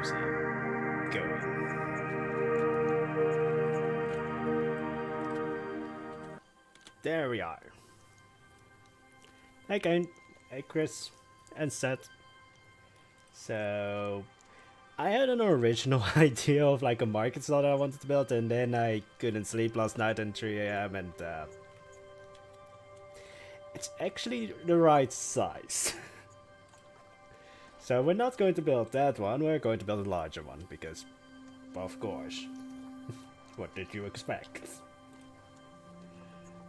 museum going. There we are. Hey Kane, hey Chris, and Seth. So, I had an original idea of like a market slot I wanted to build, and then I couldn't sleep last night at 3 AM, and it's actually the right size. So we're not going to build that one, we're going to build a larger one, because, of course, what did you expect?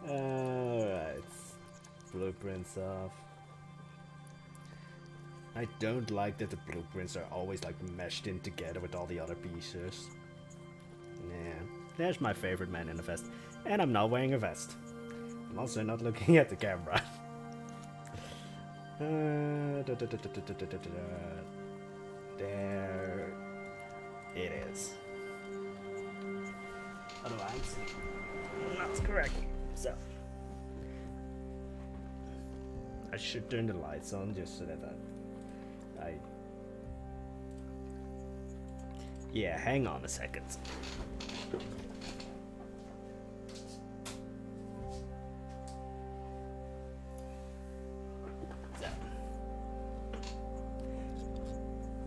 Alright, blueprints off. I don't like that the blueprints are always like meshed in together with all the other pieces. Yeah, there's my favorite man in a vest. And I'm not wearing a vest. I'm also not looking at the camera. There it is. Otherwise, not correctly. So, I should turn the lights on just so that yeah, hang on a second. So,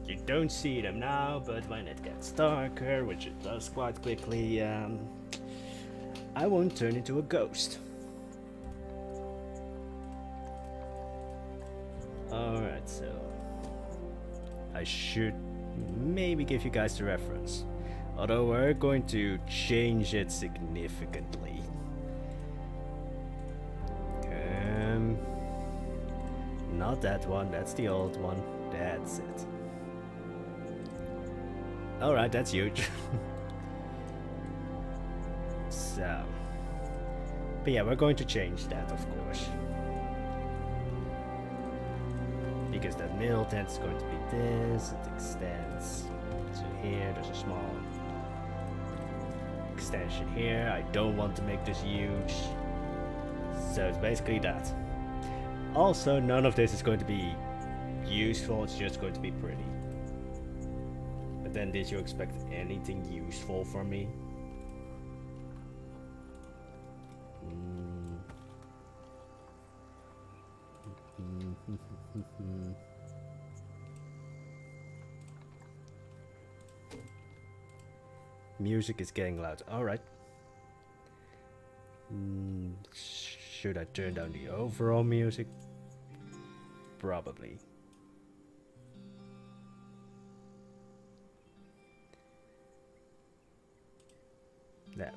you don't see them now, but when it gets darker, which it does quite quickly, I won't turn into a ghost. Alright, so I should maybe give you guys the reference. Although we're going to change it significantly. Not that one, that's the old one. That's it. Alright, that's huge. So. But yeah, we're going to change that, of course. Because that middle tent is going to be this, it extends to here, there's a small extension here. I don't want to make this huge, so it's basically that. Also, none of this is going to be useful, it's just going to be pretty. But then did you expect anything useful from me? Music is getting loud. Alright. Should I turn down the overall music? Probably. Yeah.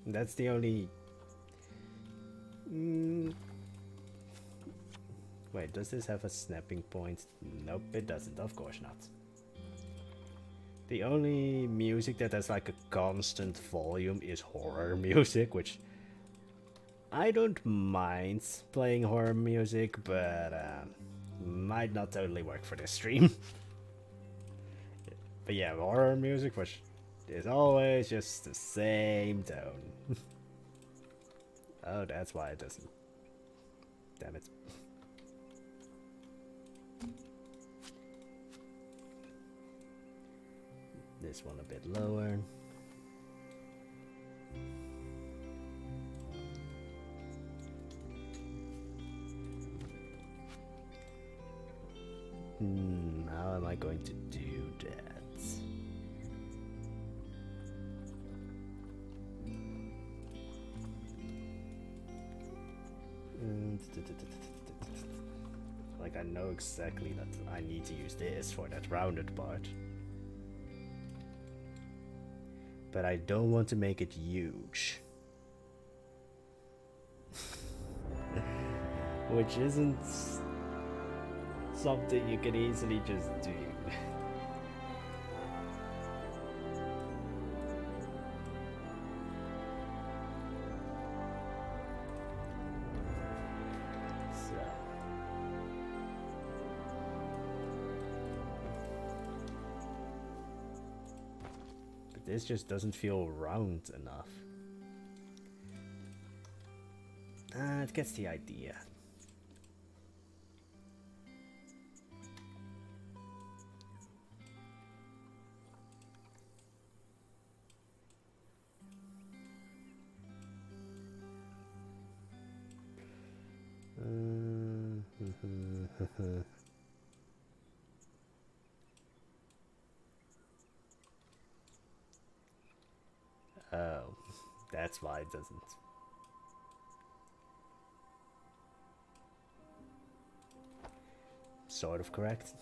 That's the only... Wait, does this have a snapping point? Nope, it doesn't. Of course not. The only music that has like a constant volume is horror music, which I don't mind playing horror music, but might not totally work for this stream. But yeah, horror music, which is always just the same tone. Oh, that's why it doesn't. Damn it. This one a bit lower. How am I going to do that? Like, I know exactly that I need to use this for that rounded part. But I don't want to make it huge. Which isn't something you can easily just do. This just doesn't feel round enough. It gets the idea. Oh, that's why it doesn't. Sort of correct.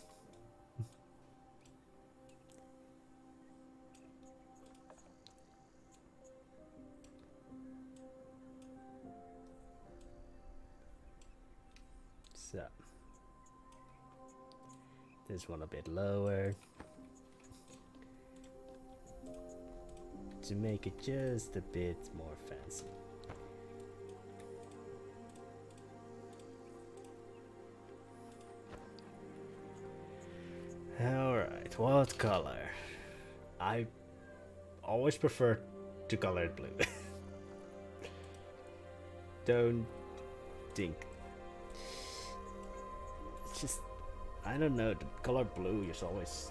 So, this one a bit lower to make it just a bit more fancy. Alright, what color? I always prefer to color it blue. Don't think. It's just, I don't know, the color blue is always...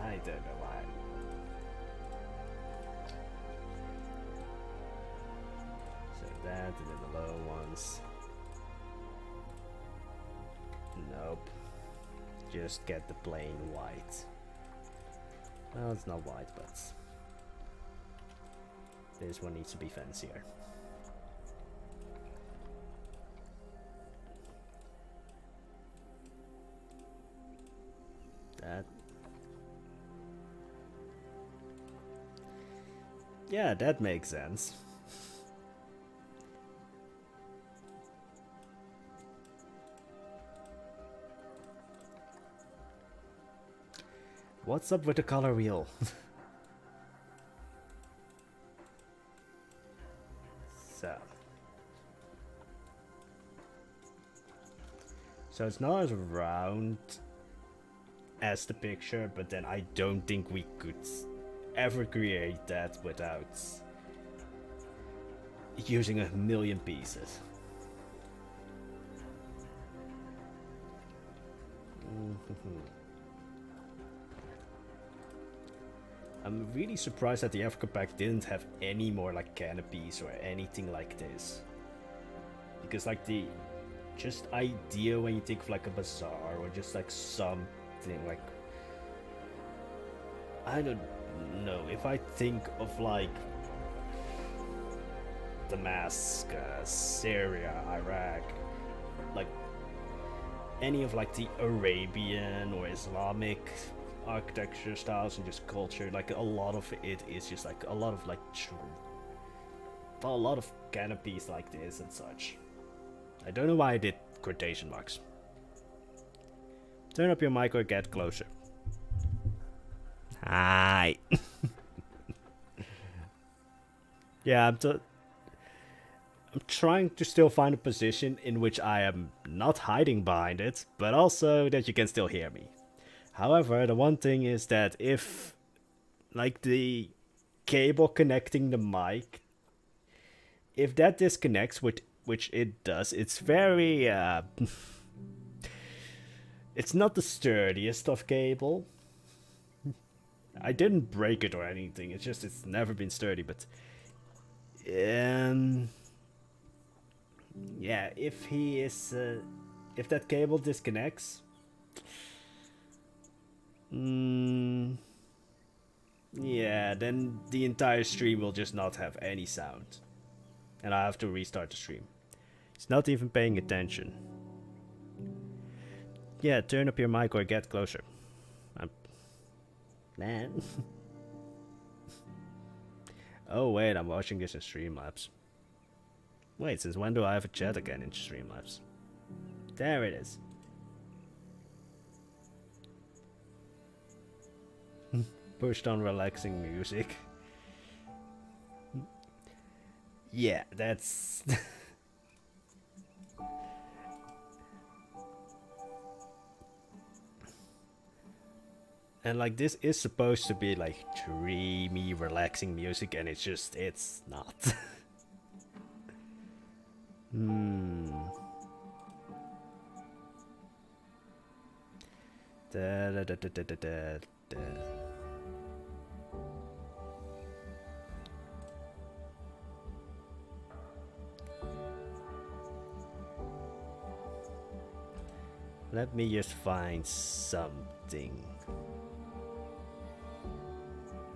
I don't know why. So that, and then the low ones. Nope. Just get the plain white. Well, it's not white, but this one needs to be fancier. That. Yeah, that makes sense. What's up with the color wheel? So it's not as round as the picture, but then I don't think we could ever create that without using a million pieces. I'm really surprised that the Africa pack didn't have any more like canopies or anything like this. Because like the just idea when you think of like a bazaar or just like something like, I don't know, if I think of like Damascus, Syria, Iraq, like any of like the Arabian or Islamic architecture styles and just culture, like a lot of it is just like a lot of like a lot of canopies like this and such. I don't know why I did quotation marks. Turn up your mic or get closer. Hi. Yeah, I'm trying to still find a position in which I am not hiding behind it, but also that you can still hear me. However, the one thing is that if, like, the cable connecting the mic, if that disconnects, which it does, it's very, it's not the sturdiest of cable. I didn't break it or anything, it's just it's never been sturdy, but, yeah, if he is, if that cable disconnects, yeah, then the entire stream will just not have any sound. And I have to restart the stream. He's not even paying attention. Yeah, turn up your mic or get closer. Man. Oh wait, I'm watching this in Streamlabs. Wait, since when do I have a chat again in Streamlabs? There it is. Pushed on relaxing music. Yeah, that's... And like this is supposed to be like dreamy, relaxing music, and it's just, it's not. Da, da, da, da, da, da, da, da. Let me just find something.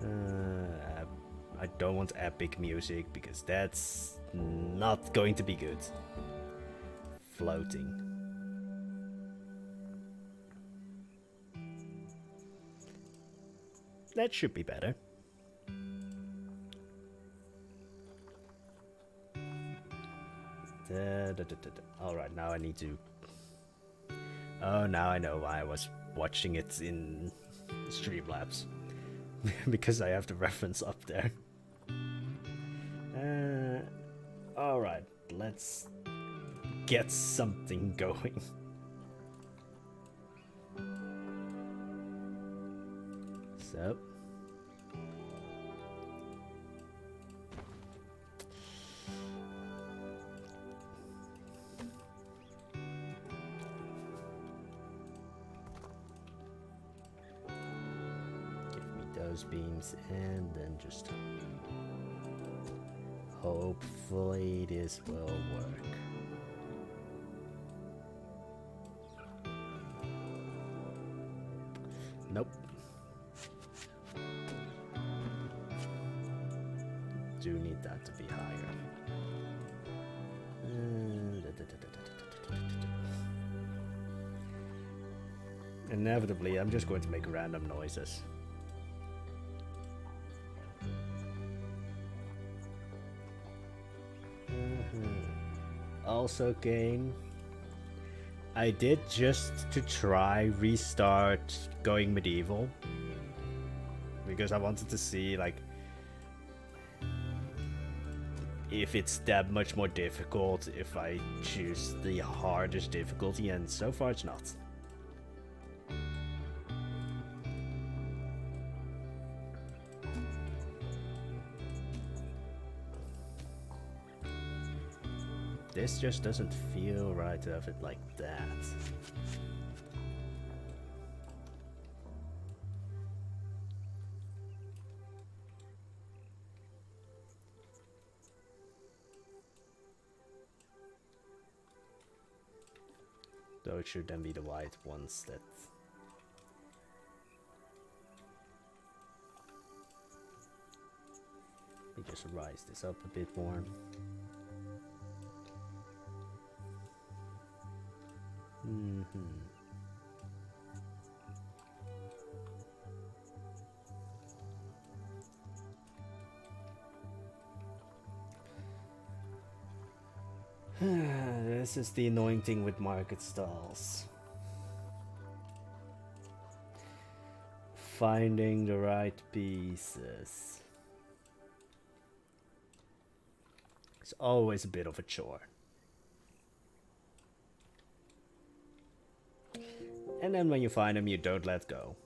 I don't want epic music because that's not going to be good. Floating. That should be better. Alright, now I need to... Oh, now I know why I was watching it in Streamlabs. Because I have the reference up there. Alright, let's get something going. So... those beams and then just hopefully this will work. Nope. Do need that to be higher. Inevitably, I'm just going to make random noises. Also, game, I did just to try restart going medieval because I wanted to see like if it's that much more difficult if I choose the hardest difficulty, and so far it's not. This just doesn't feel right to have it like that. Though it should then be the white ones that... Let me just rise this up a bit more. This is the annoying thing with market stalls. Finding the right pieces. It's always a bit of a chore. And then when you find them, you don't let go.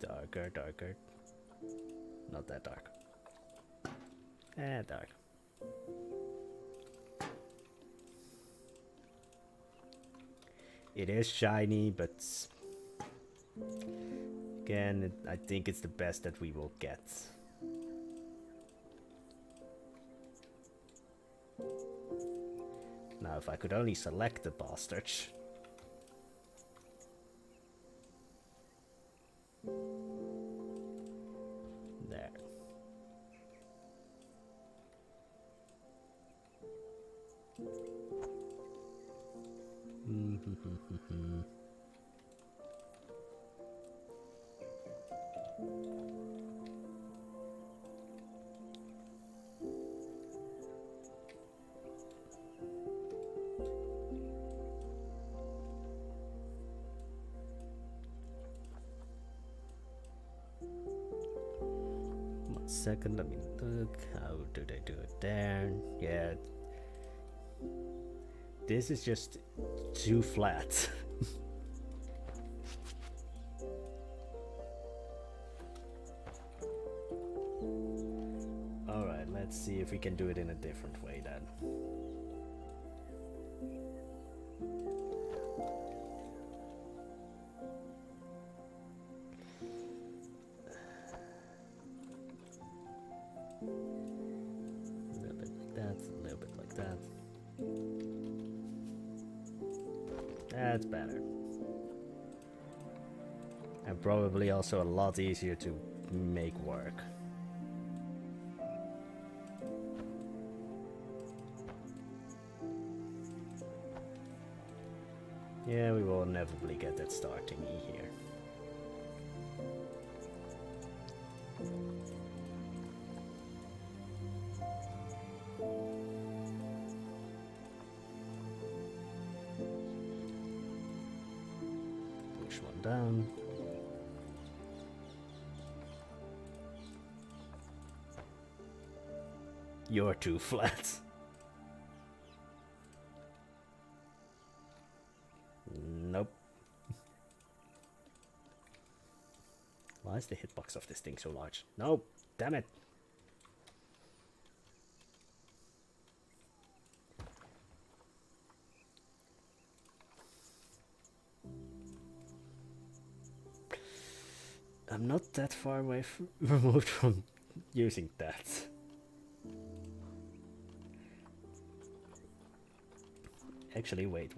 Darker, darker. Not that dark. Dark. It is shiny, but again, I think it's the best that we will get. Now, if I could only select the bastard. There. Second, let me look. How do they do it there? Yeah. This is just too flat. Alright, let's see if we can do it in a different way then. That's better. And probably also a lot easier to make work. Yeah, we will inevitably get that starting here. Push one down. You're too flat. Nope. Why is the hitbox of this thing so large? No, damn it. I'm not that far away removed from using that. Actually, wait.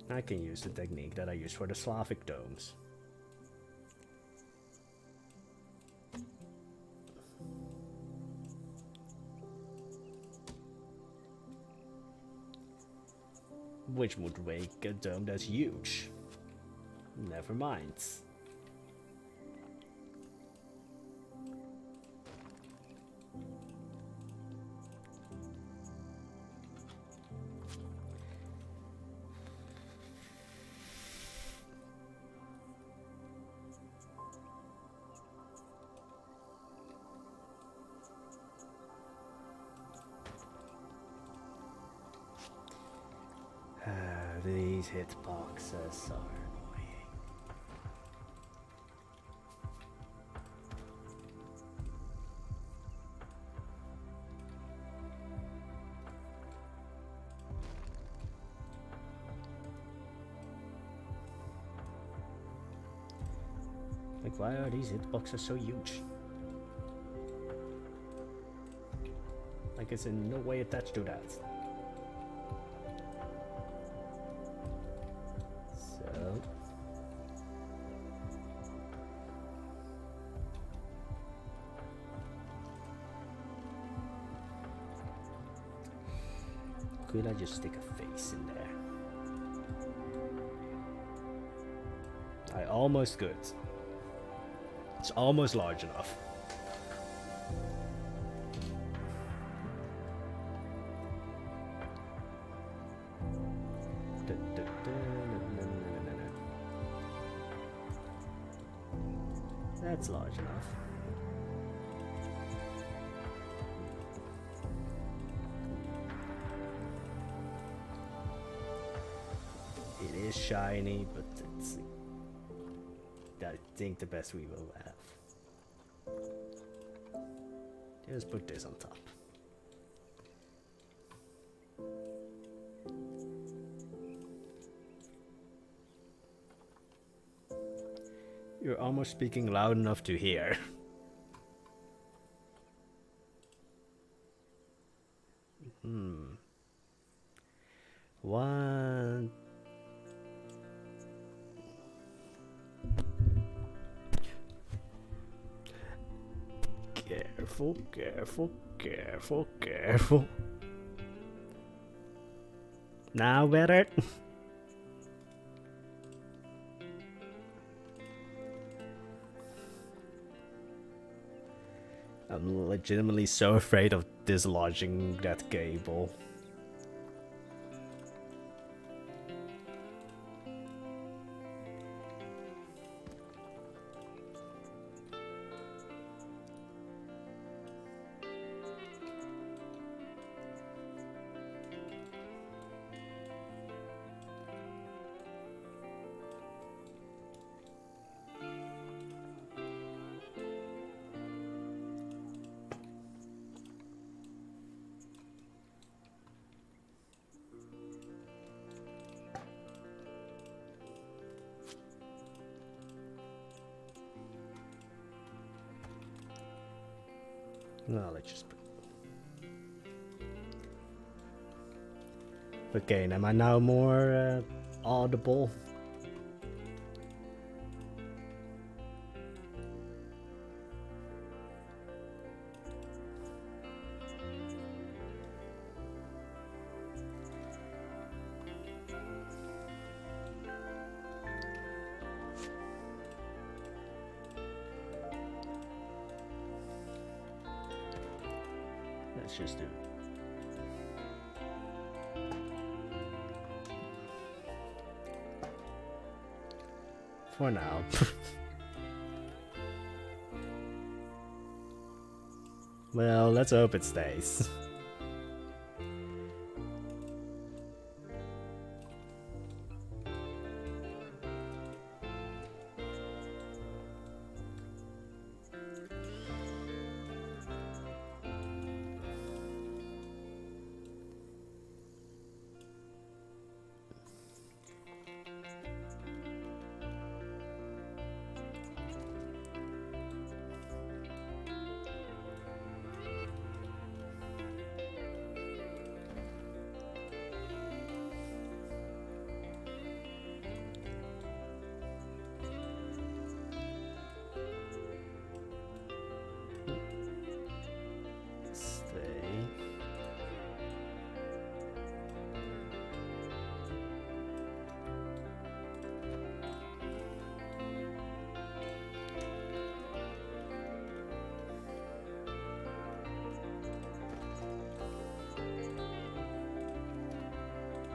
I can use the technique that I use for the Slavic domes. Which would make a dome that's huge. Never mind. These hitboxes are annoying. Like, why are these hitboxes so huge? Like, it's in no way attached to that. Could I just stick a face in there? I almost could. It's almost large enough. That's large enough. It is shiny, but it's, I think, the best we will have. Just put this on top. You're almost speaking loud enough to hear. One. Careful, careful, careful, careful. Now better? I'm legitimately so afraid of dislodging that cable. No, let's just. Okay, am I now more audible? Let's just do. For now. Well, let's hope it stays.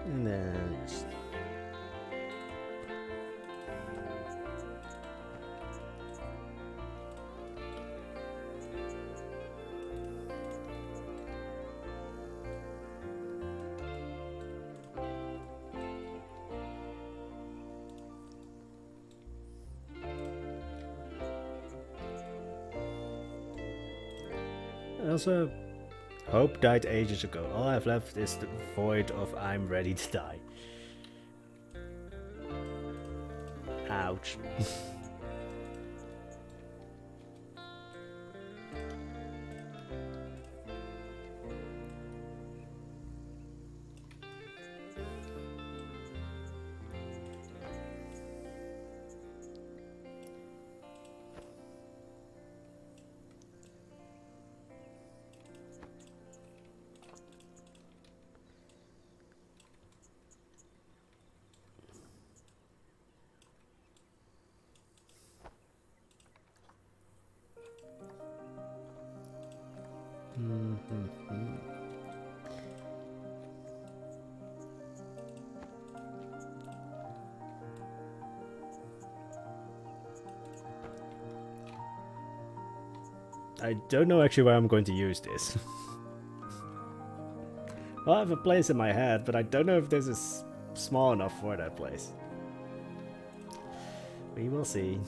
And then just also, hope died ages ago. All I've left is the void of I'm ready to die. Ouch. I don't know actually where I'm going to use this. Well, I have a place in my head, but I don't know if this is small enough for that place. We will see.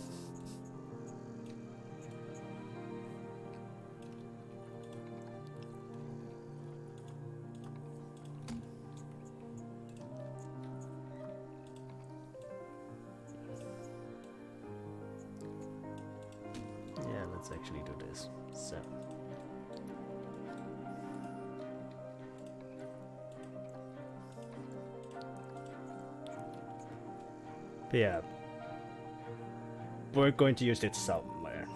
Yeah, let's actually do this. So. But yeah. We're going to use it somewhere.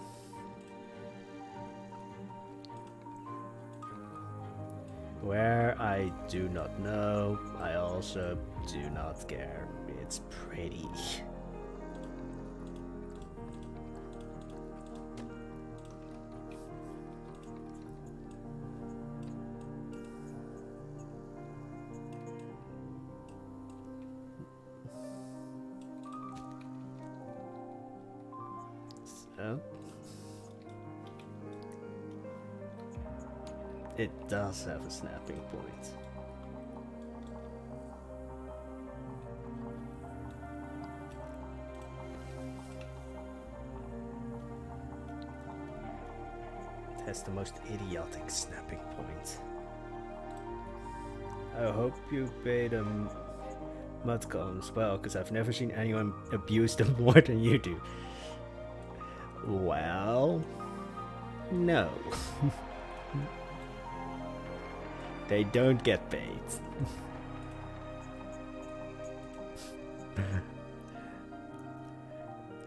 Where I do not know. I also do not care. It's pretty. So it does have a snapping point. It has the most idiotic snapping point. I hope you paid them mudcones well, because I've never seen anyone abuse them more than you do. Well, no. They don't get paid.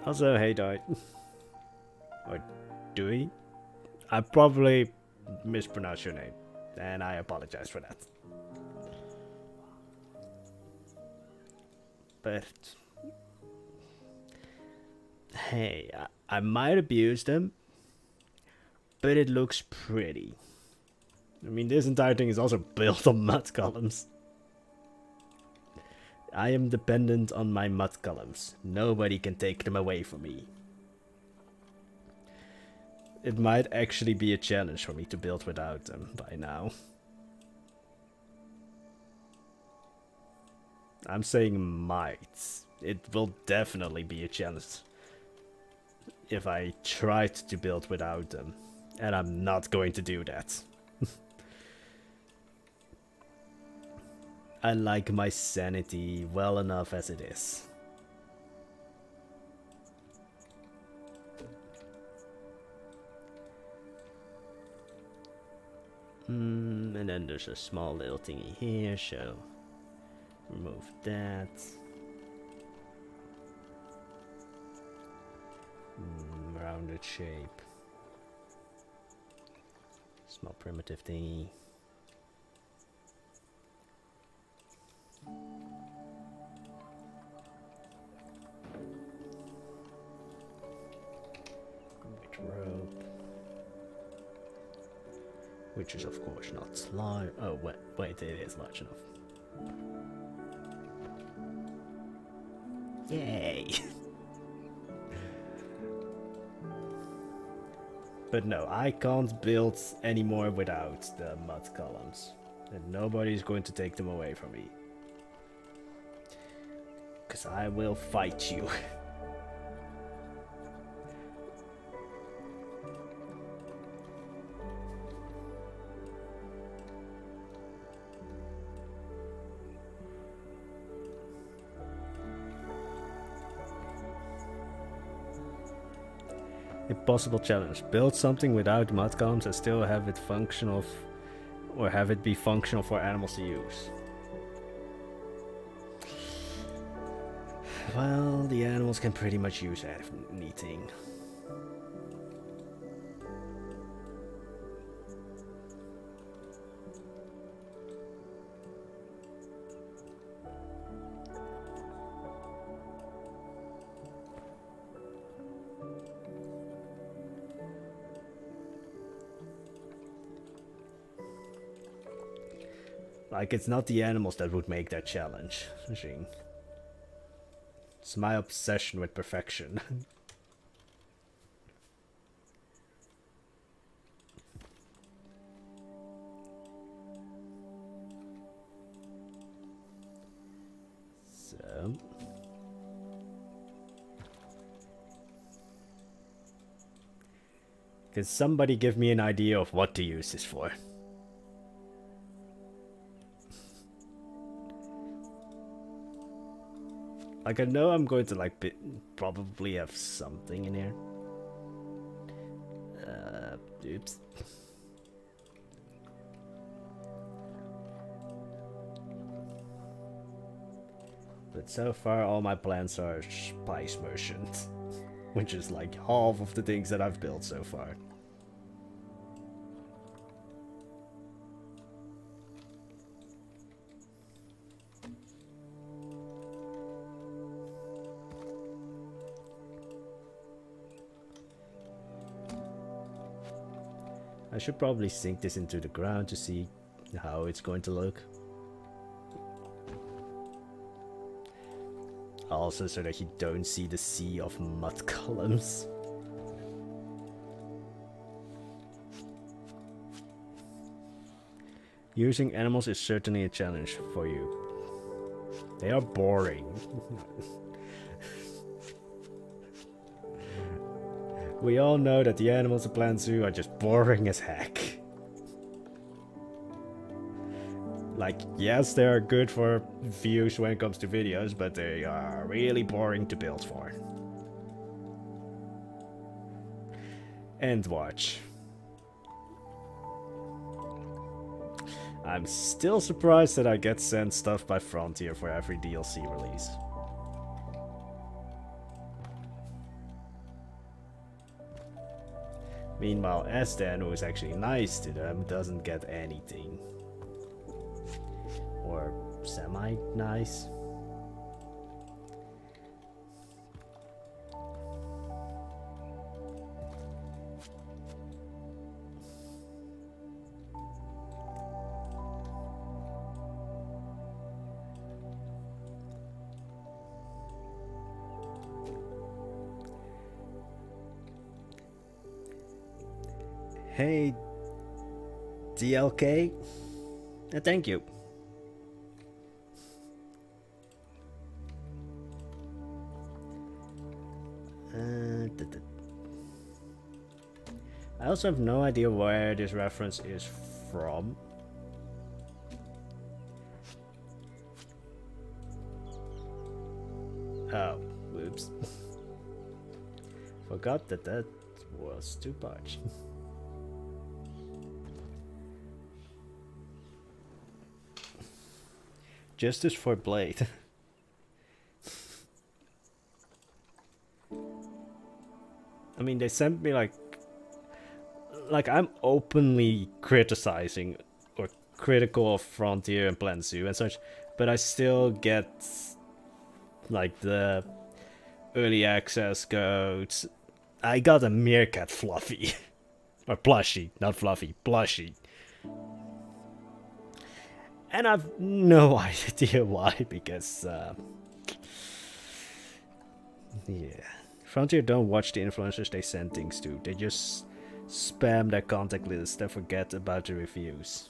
Also, hey, Doi. Or Dewey? I probably mispronounced your name, and I apologize for that. But hey, I might abuse them, but it looks pretty. I mean, this entire thing is also built on mud columns. I am dependent on my mud columns. Nobody can take them away from me. It might actually be a challenge for me to build without them by now. I'm saying might. It will definitely be a challenge if I tried to build without them. And I'm not going to do that. I like my sanity well enough as it is. And then there's a small little thingy here, so remove that. Rounded shape. Small primitive thingy. With rope. Which is of course not large. Oh wait, it is large enough. Yay! But no, I can't build anymore without the mud columns. And nobody's going to take them away from me. Because I will fight you. Impossible challenge. Build something without mud columns and still have it functional, or have it be functional for animals to use. Well, the animals can pretty much use anything. Like, it's not the animals that would make that challenge. It's my obsession with perfection. So... Can somebody give me an idea of what to use this for? Like, I know I'm going to, like, probably have something in here. Oops. But so far, all my plans are spice merchant. Which is, like, half of the things that I've built so far. I should probably sink this into the ground to see how it's going to look. Also so that you don't see the sea of mud columns. Using animals is certainly a challenge for you. They are boring. We all know that the animals of Plant Zoo are just boring as heck. Like, yes, they are good for views when it comes to videos, but they are really boring to build for. And watch. I'm still surprised that I get sent stuff by Frontier for every DLC release. Meanwhile, Esden, who is actually nice to them, doesn't get anything. Or semi-nice. Hey, DLK, thank you. I also have no idea where this reference is from. Oh, whoops. Forgot that that was too much. Justice for Blade. I mean, they sent me like I'm openly criticizing or critical of Frontier and Plan Zoo and such, but I still get like the early access codes. I got a meerkat fluffy. Or plushie, not fluffy, plushie. And I've no idea why, because yeah. Frontier don't watch the influencers they send things to. They just spam their contact list and forget about the reviews.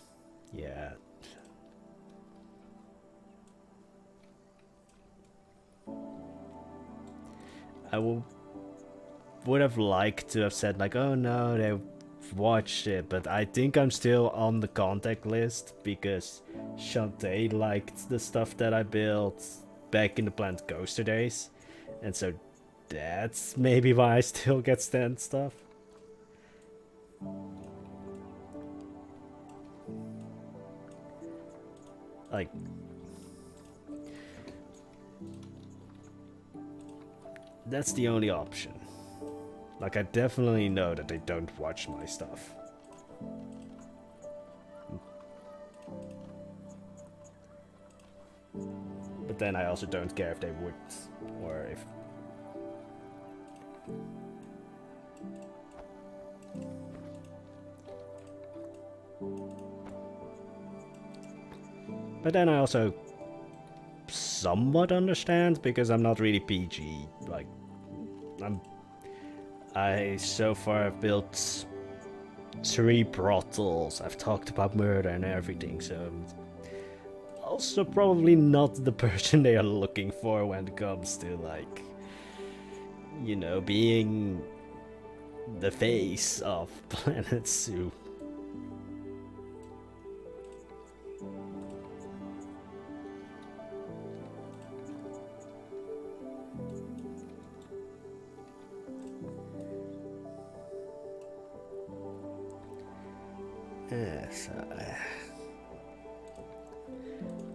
Yeah. I would have liked to have said like, oh no, they watched it, but I think I'm still on the contact list because Shantae liked the stuff that I built back in the Plant Coaster days, and so that's maybe why I still get stand stuff. Like, that's the only option. Like, I definitely know that they don't watch my stuff. But then I also don't care if they would, or if... But then I also somewhat understand, because I'm not really PG. Like, I so far have built 3 brothels, I've talked about murder and everything, so I'm also probably not the person they are looking for when it comes to, like, you know, being the face of Planet Zoo. Yes.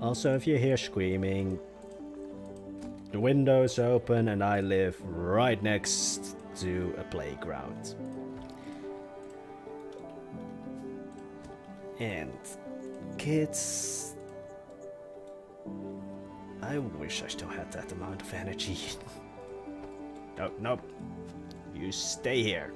Also, if you hear screaming, the window's open and I live right next to a playground. And kids... I wish I still had that amount of energy. Nope, nope. You stay here.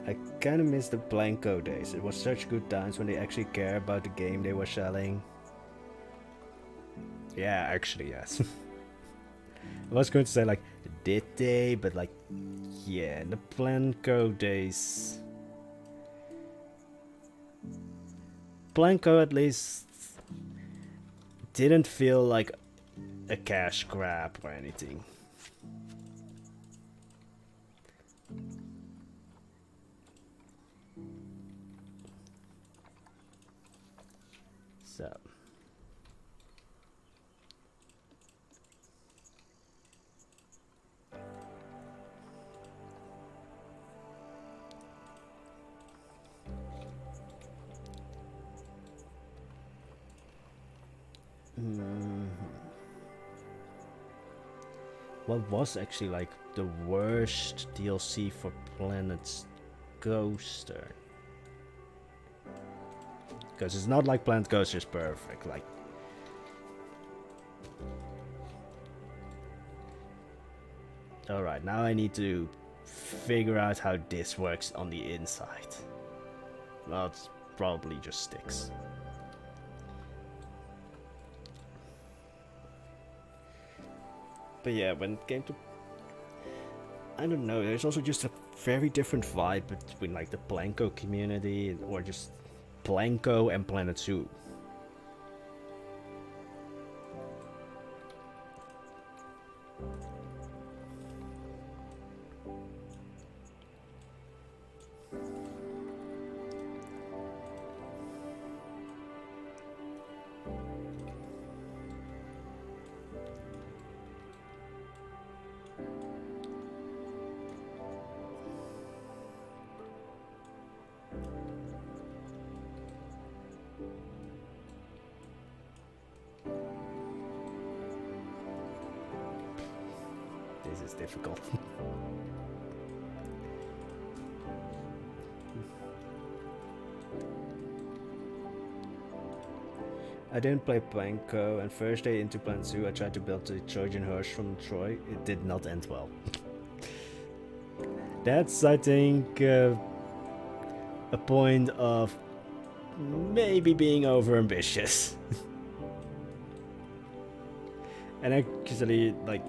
I kinda miss the Blanco days. It was such good times when they actually care about the game they were selling. Yeah, actually, yes. I was going to say, like, did they? But, like, yeah, the Blanco days... Blanco, at least, didn't feel like a cash grab or anything. So... What was actually like the worst DLC for Planet Coaster? Because it's not like Planet Coaster is perfect. Like, all right, now I need to figure out how this works on the inside. Well, it's probably just sticks. But yeah, when it came to, I don't know, there's also just a very different vibe between like the Planko community or just Planko and Planet Zoo. This is difficult. I didn't play Planko, and first day into Planet Zoo I tried to build the Trojan horse from Troy. It did not end well. That's, I think, a point of maybe being overambitious. And actually, like,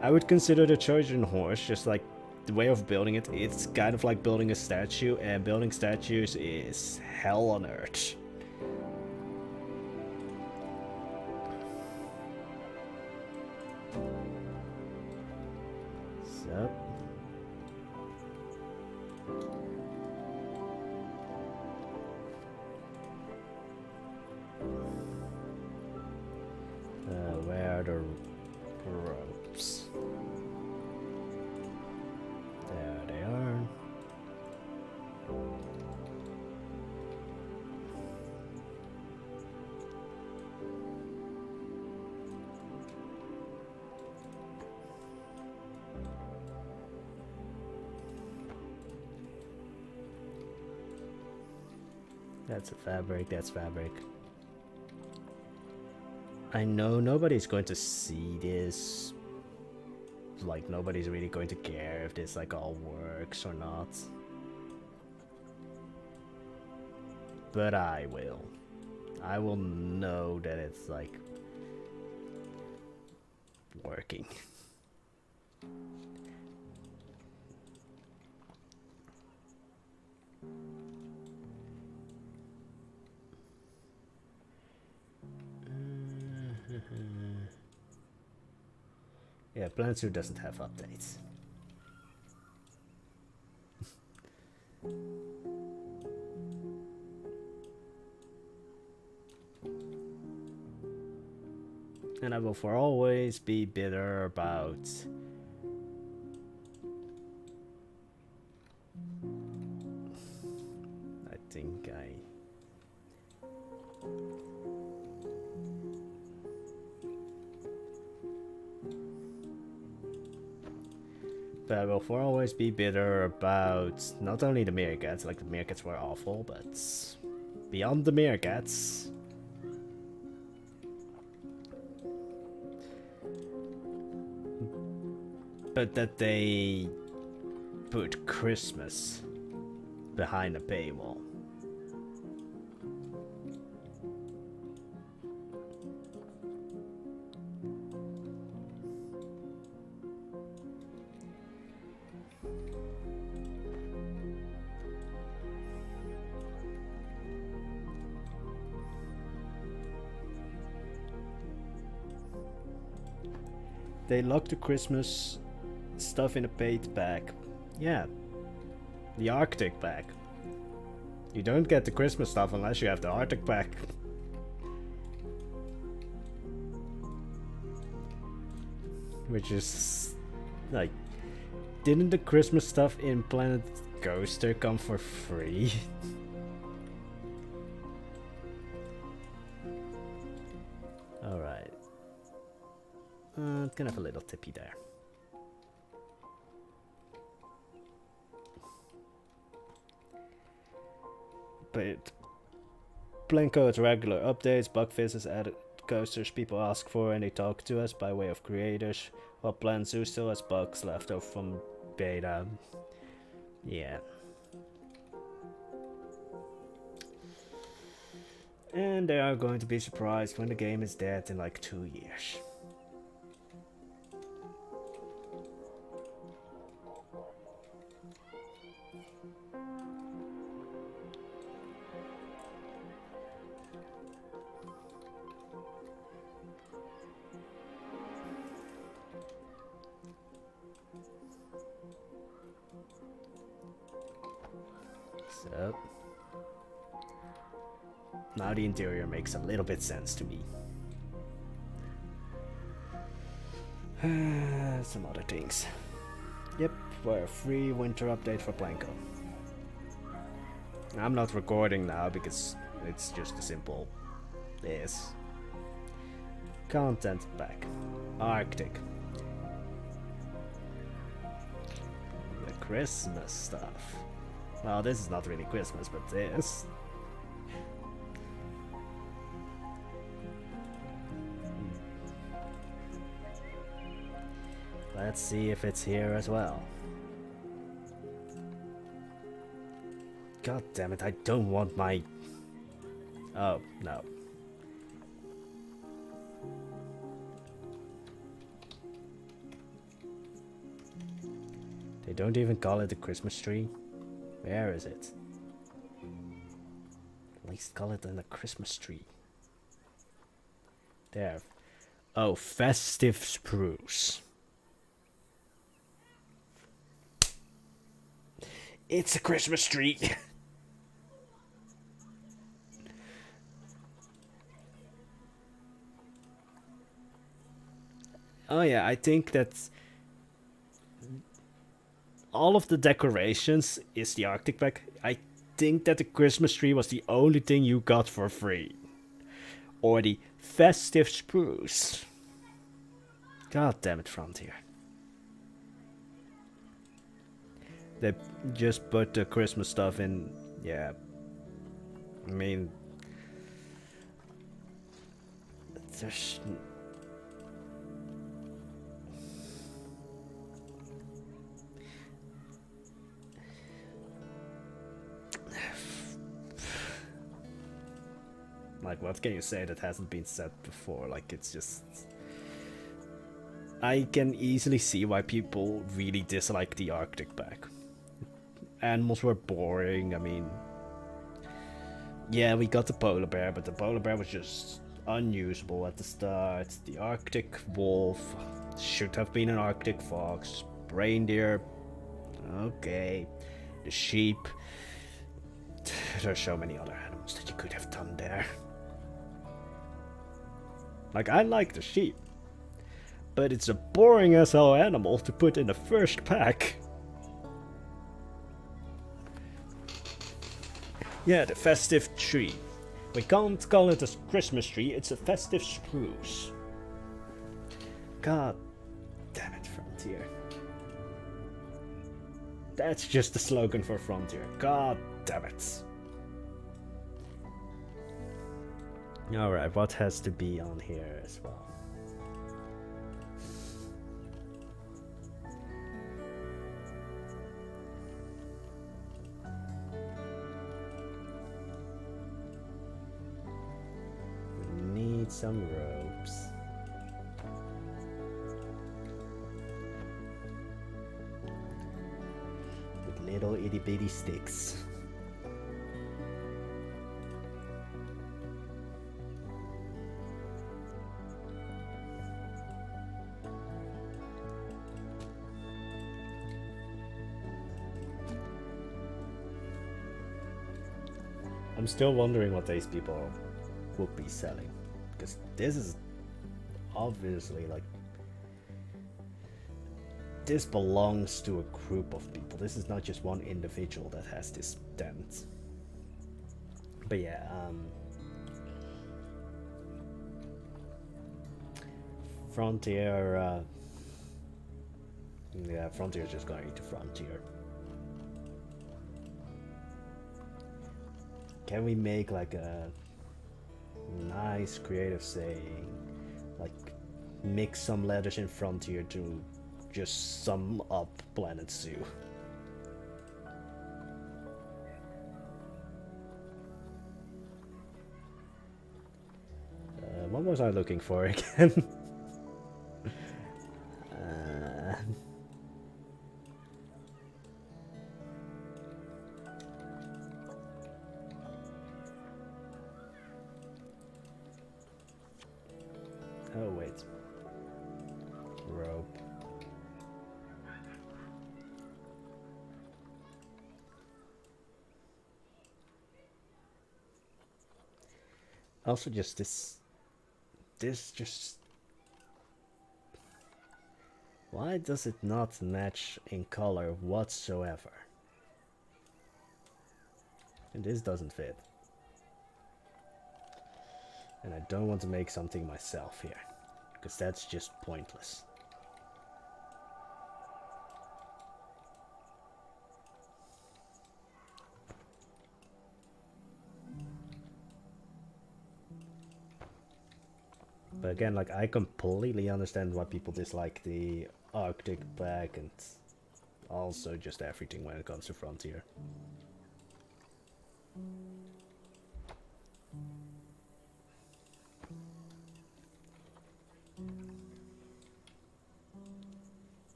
I would consider the Trojan horse just like the way of building it. It's kind of like building a statue, and building statues is hell on earth. So. Where are the ropes? There they are. That's a fabric, that's fabric. I know nobody's going to see this. Like, nobody's really going to care if this like all works or not. But I will. I will know that it's like working. Yeah, Planet Zoo doesn't have updates. And I will for always be bitter about I think But I will for always be bitter about not only the meerkats, like the meerkats were awful, but beyond the meerkats. But that they put Christmas behind a paywall. They lock the Christmas stuff in a paid bag. Yeah, the Arctic bag. You don't get the Christmas stuff unless you have the Arctic bag. Which is like, didn't the Christmas stuff in Planet Coaster come for free? Alright. It's gonna have a little tippy there. But Blanco has regular updates, bug fixes, added coasters people ask for, and they talk to us by way of creators. While Plan Zoo still has bugs left over from beta. Yeah. And they are going to be surprised when the game is dead in like 2 years. So now the interior makes a little bit sense to me. Some other things. Yep, for a free winter update for Blanco. I'm not recording now because it's just a simple this. Content pack. Arctic. The Christmas stuff. Well, this is not really Christmas, but this. Let's see if it's here as well. God damn it, I don't want my... Oh, no. They don't even call it a Christmas tree. Where is it? At least call it a Christmas tree. There. Oh, festive spruce. It's a Christmas tree. Oh yeah, I think that all of the decorations is the Arctic pack. I think that the Christmas tree was the only thing you got for free. Or the festive spruce. God damn it, Frontier. They just put the Christmas stuff in, yeah. I mean, there's... Like, what can you say that hasn't been said before? Like, it's just... I can easily see why people really dislike the Arctic pack. Animals were boring, I mean... Yeah, we got the polar bear, but the polar bear was just unusable at the start. The Arctic wolf should have been an Arctic fox. Reindeer, okay. The sheep. There's so many other animals that you could have done there. Like, I like the sheep, but it's a boring as hell animal to put in the first pack. Yeah, the festive tree. We can't call it a Christmas tree, it's a festive spruce. God damn it, Frontier. That's just the slogan for Frontier. God damn it. Alright, what has to be on here as well? We need some ropes. With little itty bitty sticks. I'm still wondering what these people would be selling, because this is obviously like, this belongs to a group of people. This is not just one individual that has this tent. But yeah, Frontier, yeah, Frontier is just going to Frontier. Can we make like a nice creative saying, like mix some letters in Frontier to just sum up Planet Zoo? What was I looking for again? Oh wait. Rope. Also just this just... Why does it not match in color whatsoever? And this doesn't fit. And I don't want to make something myself here, because that's just pointless. But again, like, I completely understand why people dislike the Arctic pack and also just everything when it comes to Frontier.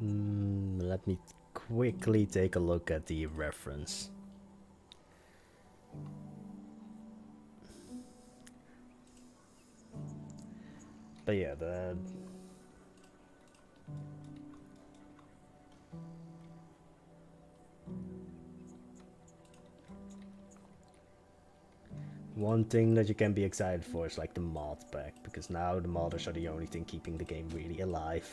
Let me quickly take a look at the reference. But yeah, the... One thing that you can be excited for is like the mod pack, because now the modders are the only thing keeping the game really alive.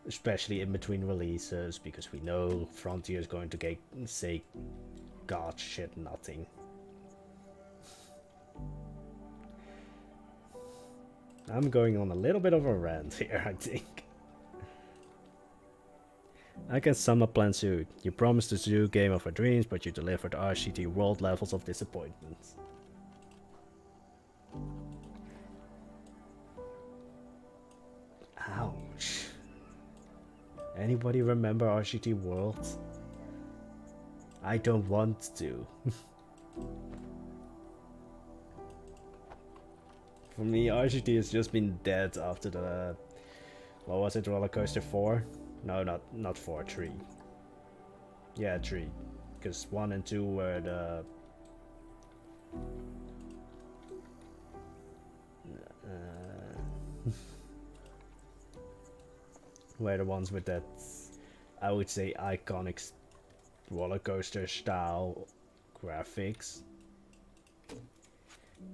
Especially in between releases, because we know Frontier is going to say god shit nothing. I'm going on a little bit of a rant here, I think. I can sum up Planet Zoo. You promised the zoo game of our dreams, but you delivered RCT world levels of disappointment. Ouch. Anybody remember RCT World? I don't want to. For me, RCT has just been dead after the... What was it, Roller Coaster 4? No, not 4, 3. Yeah, 3. Because 1 and 2 were the... were the ones with that, I would say, iconic roller coaster style graphics.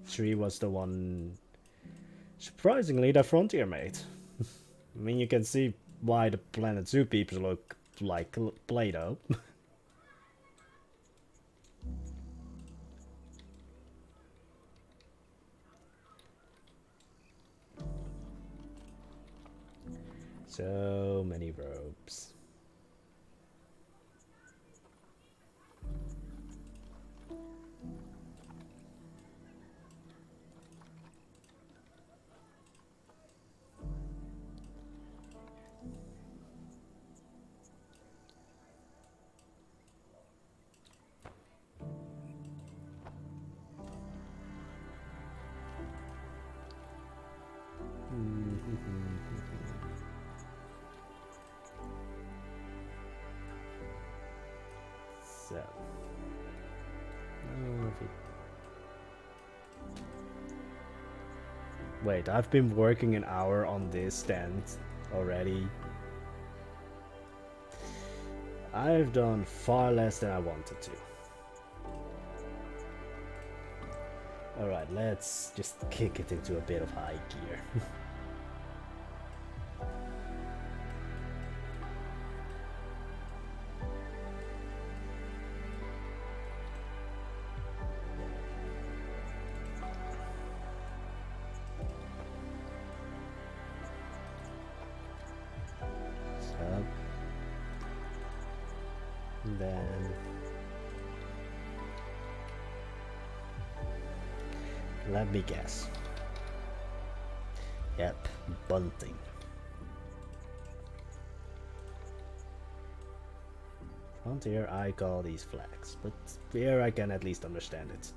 3 was the one, surprisingly, that Frontier made. I mean, you can see why the Planet Zoo people look like Play-Doh. So many ropes. So, wait, I've been working an hour on this stand already. I've done far less than I wanted to. Alright, let's just kick it into a bit of high gear. Let me guess. Yep, bunting. Frontier, I call these flags, but here I can at least understand it.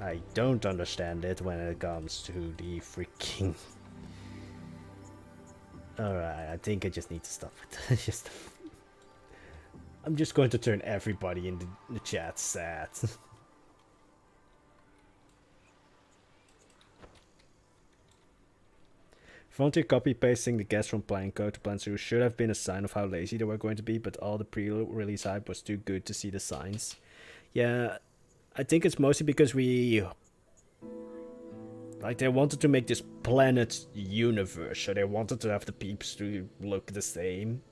I don't understand it when it comes to the freaking... Alright, I think I just need to stop it. I'm just going to turn everybody in the chat sad. Frontier copy-pasting the guests from Plan Code to Plan 2 should have been a sign of how lazy they were going to be, but all the pre-release hype was too good to see the signs. Yeah, I think it's mostly because we... Like, they wanted to make this planet universe, so they wanted to have the peeps to look the same.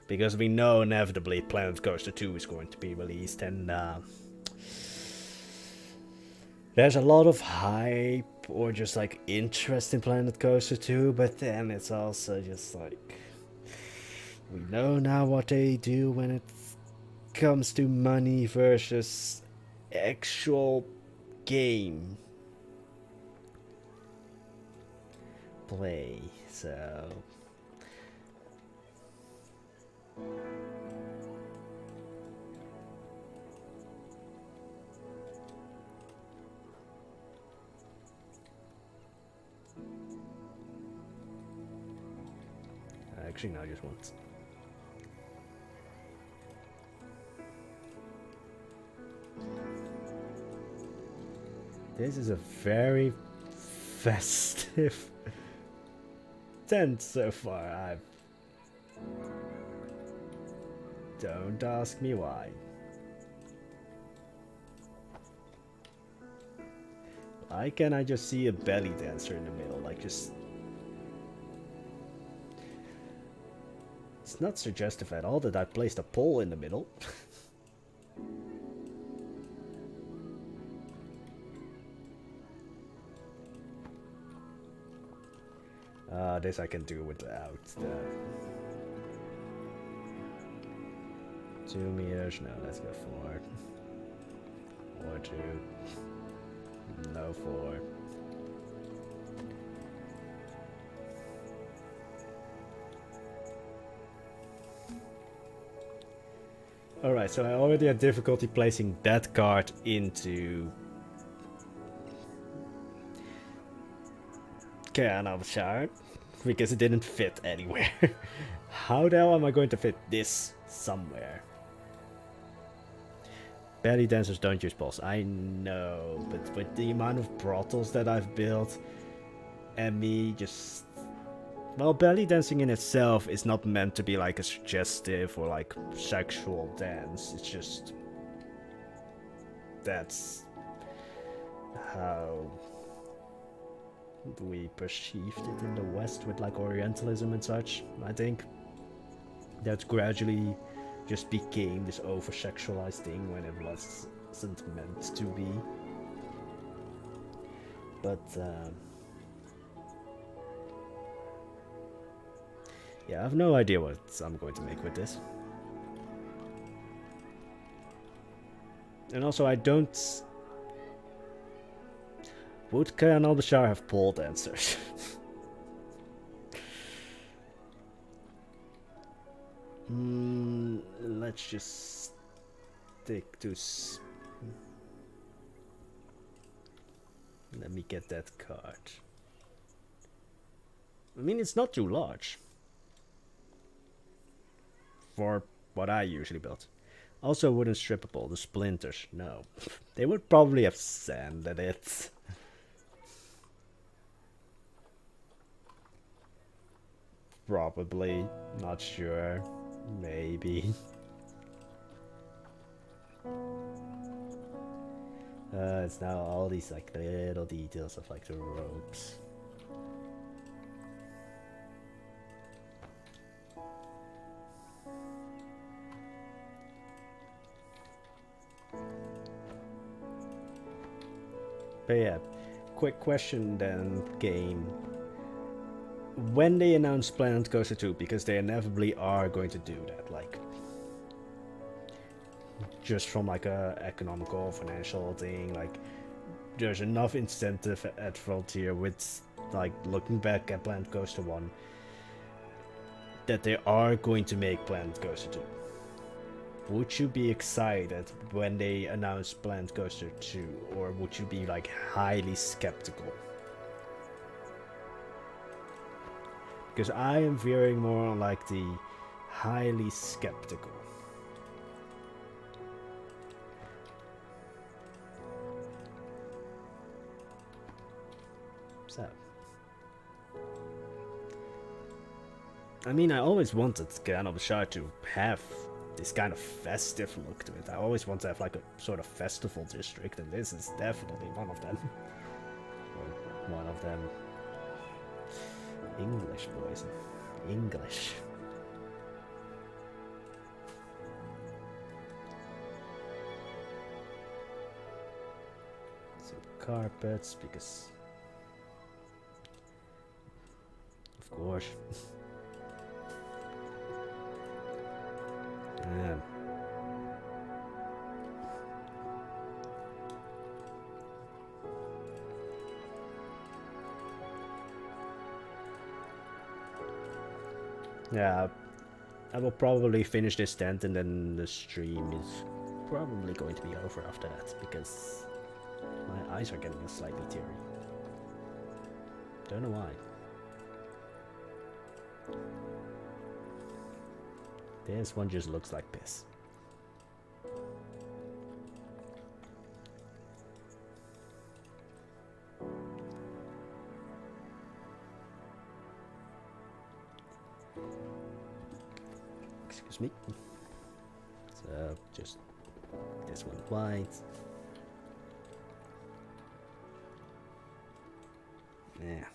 Because we know inevitably Planet Coaster 2 is going to be released, and there's a lot of hype or just like interest in Planet Coaster 2, but then it's also just like, we know now what they do when it comes to money versus actual game play, so... Actually, no, just once. This is a very festive tent so far. Don't ask me why. Why can't I just see a belly dancer in the middle? Like, just... It's not suggestive at all that I placed a pole in the middle. This I can do without the... 2 meters, no, let's go 4. Or 2. No, 4. Alright, so I already had difficulty placing that card into al-Bashar because it didn't fit anywhere. How the hell am I going to fit this somewhere? Belly dancers don't use balls, I know, but with the amount of brothels that I've built and me just... Well, belly dancing in itself is not meant to be like a suggestive or like sexual dance. It's just... That's how we perceived it in the West with like Orientalism and such, I think. That gradually just became this over-sexualized thing when it wasn't meant to be. But, yeah, I have no idea what I'm going to make with this. And also, I don't... Would al-Bashar have pole dancers? Let's just stick to... Let me get that card. I mean, it's not too large for what I usually build. Also wooden strippable, the splinters, no. They would probably have sanded it. Probably, not sure, maybe. It's now all these like little details of like the ropes. But yeah, quick question then, game. When they announce Planet Coaster 2, because they inevitably are going to do that, like... just from like a economical, financial thing. Like, there's enough incentive at Frontier with like looking back at Planet Coaster 1 that they are going to make Planet Coaster 2. Would you be excited when they announce Planet Coaster 2, or would you be like highly skeptical? Because I am veering more on like the highly skeptical. So, I mean, I always wanted al-Bashar to have this kind of festive look to it. I always want to have like a sort of festival district, and this is definitely one of them. Or one of them. English, boys. English. Some carpets, because of course. Yeah, I will probably finish this tent and then the stream is probably going to be over after that, because my eyes are getting slightly teary. Don't know why. This one just looks like piss. Excuse me. So just this one white. Yeah.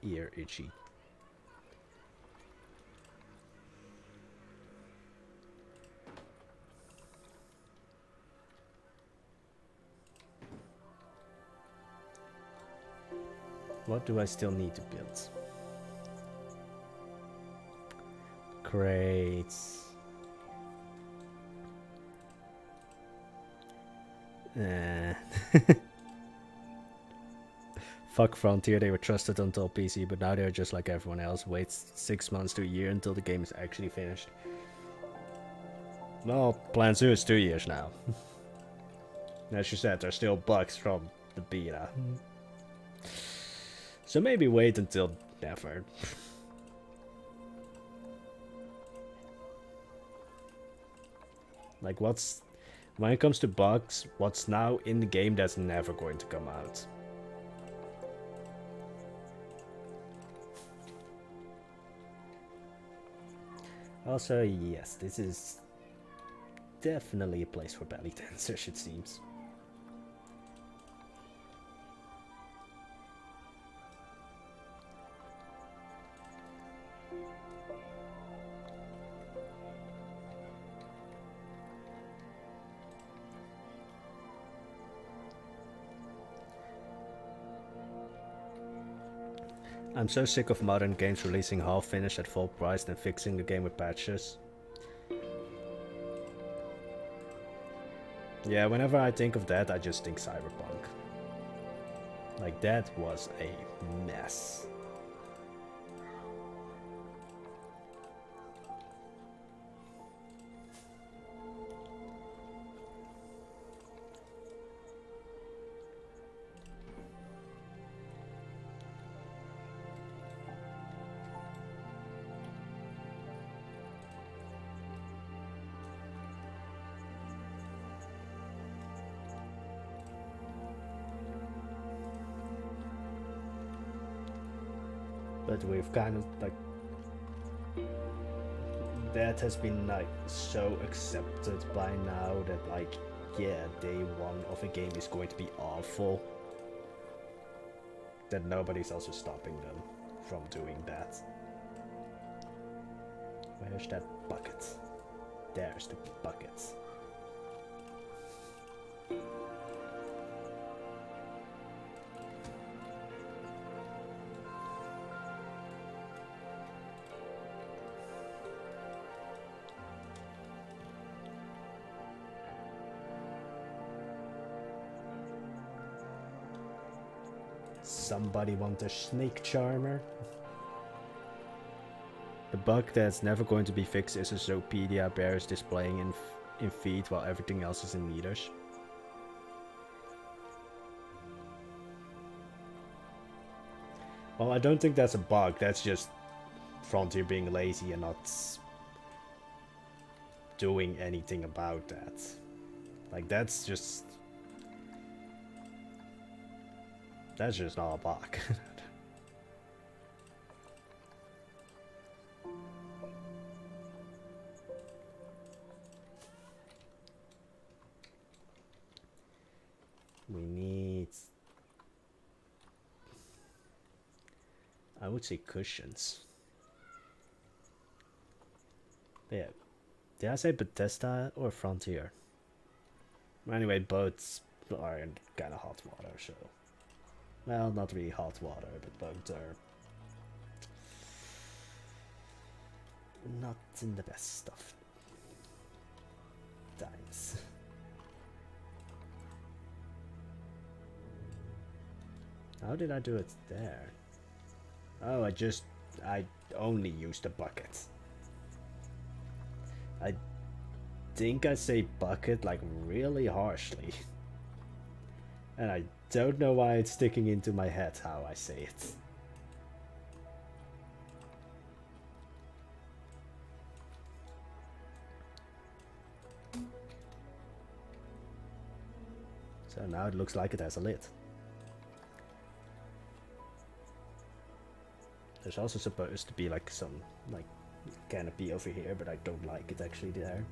Ear itchy. What do I still need to build? Crates. Fuck Frontier, they were trusted until PC, but now they're just like everyone else. Waits 6 months to a year until the game is actually finished. Well, Plan 2 is 2 years now. As you said, there's still bugs from the beta. So maybe wait until never. Like, when it comes to bugs, what's now in the game that's never going to come out? Also, yes, this is definitely a place for belly dancers, it seems. I'm so sick of modern games releasing half finished at full price and fixing the game with patches. Yeah, whenever I think of that, I just think Cyberpunk. Like, that was a mess. But we've kind of like, that has been like so accepted by now that like, yeah, day one of a game is going to be awful, that nobody's also stopping them from doing that. Where's that bucket? There's the bucket. somebody want a snake charmer? The bug that's never going to be fixed is a Zoopedia bears displaying in feet while everything else is in meters. Well, I don't think that's a bug, that's just Frontier being lazy and not doing anything about that. Like, that's just not a bug. We need, I would say, cushions. But yeah, did I say Bethesda or Frontier? Anyway, both are in kind of hot water, so, well, not really hot water, but both are not in the best of times. How did I do it there? Oh, I only used a bucket. I think I say bucket like really harshly. And I don't know why it's sticking into my head how I say it. So now it looks like it has a lid. There's also supposed to be like some like canopy over here, but I don't like it actually there.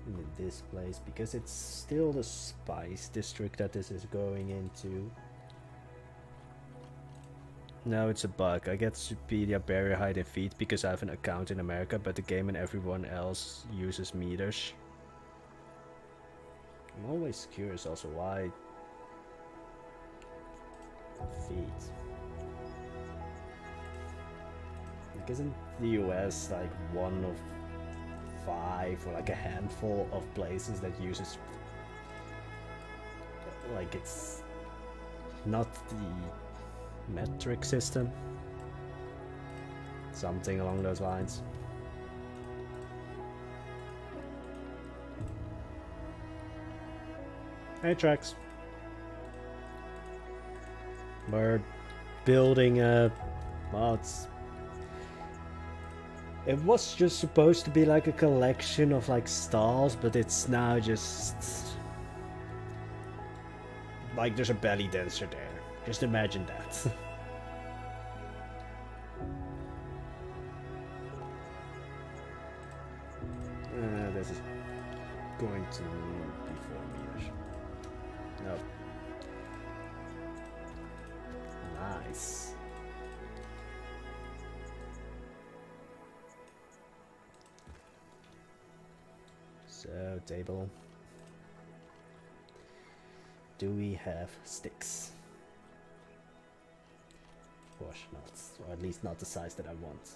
In this place, because it's still the spice district that this is going into. No, it's a bug. I get Zoopedia barrier height in feet because I have an account in America, but the game and everyone else uses meters. I'm always curious also why feet. Like, isn't the US like one of 5 or like a handful of places that uses, like, it's not the metric system? Something along those lines. Hey, Trex. We're building a... well, it was just supposed to be like a collection of like stalls, but it's now just... like there's a belly dancer there. Just imagine that. This is going to be 4 meters. Nope. Nice. So, table. Do we have sticks? Of course not, or at least not the size that I want.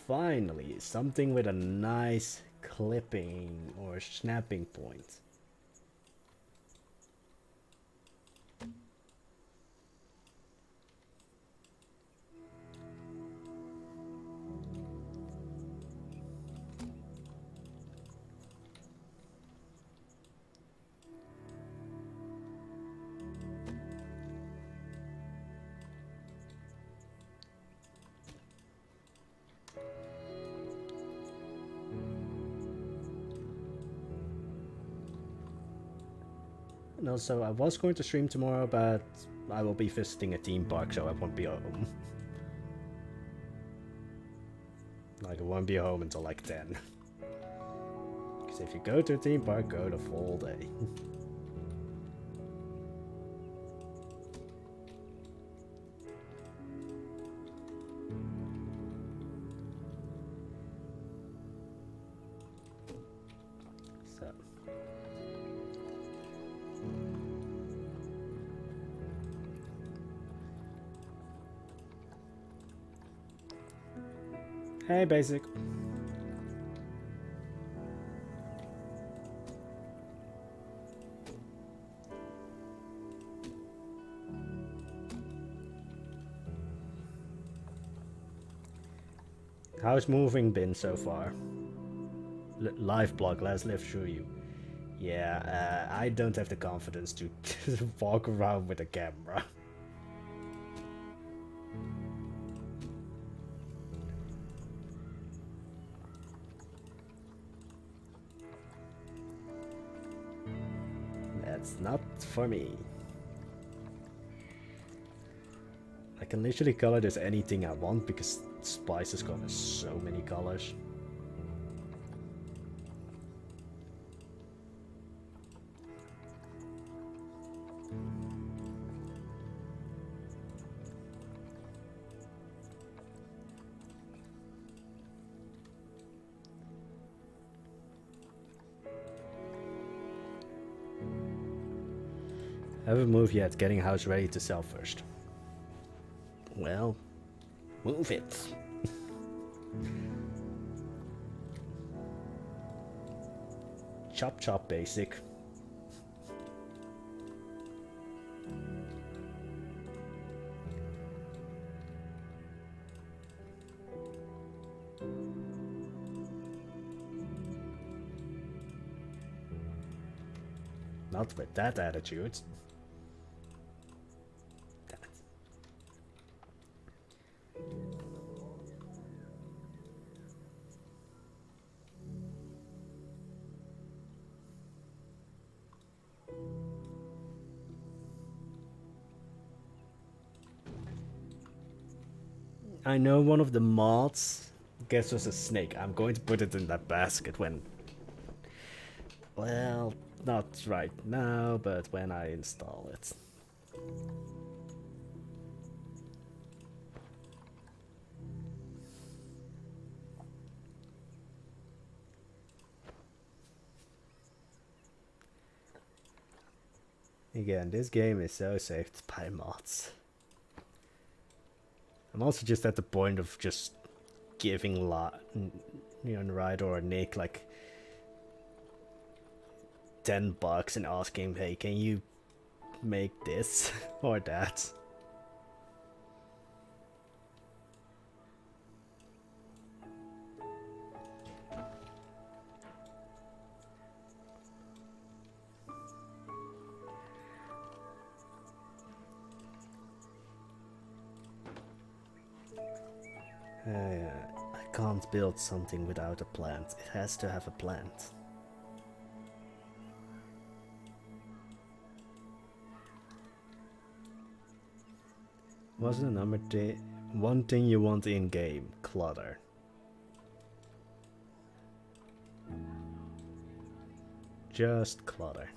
Finally, something with a nice clipping or snapping point. And also, I was going to stream tomorrow, but I will be visiting a theme park, so I won't be home. Like, I won't be home until like 10. Because if you go to a theme park, go the full day. Hey, basic. How's moving been so far? Live block, let's live through you. Yeah, I don't have the confidence to walk around with a camera. That's not for me. I can literally color this anything I want because Spice has got so many colors. Haven't moved yet, getting house ready to sell first. Well, move it. Chop chop, basic. Not with that attitude. I know one of the mods gets us a snake. I'm going to put it in that basket when... Well, not right now, but when I install it. Again, this game is so saved by mods. I'm also just at the point of just giving Ryder or Nick like $10 and asking, hey, can you make this or that? I can't build something without a plant. It has to have a plant. What's the number one thing you want in game? Clutter. Just clutter.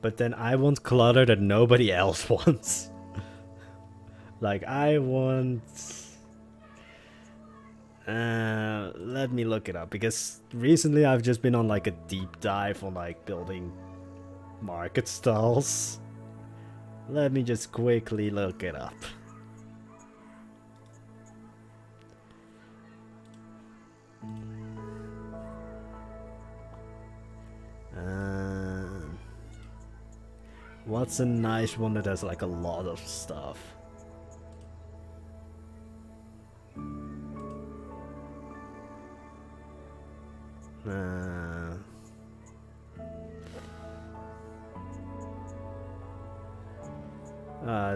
But then I want clutter that nobody else wants. Like I want... let me look it up, because recently I've just been on like a deep dive on like building market stalls. Let me just quickly look it up. What's a nice one that has like a lot of stuff?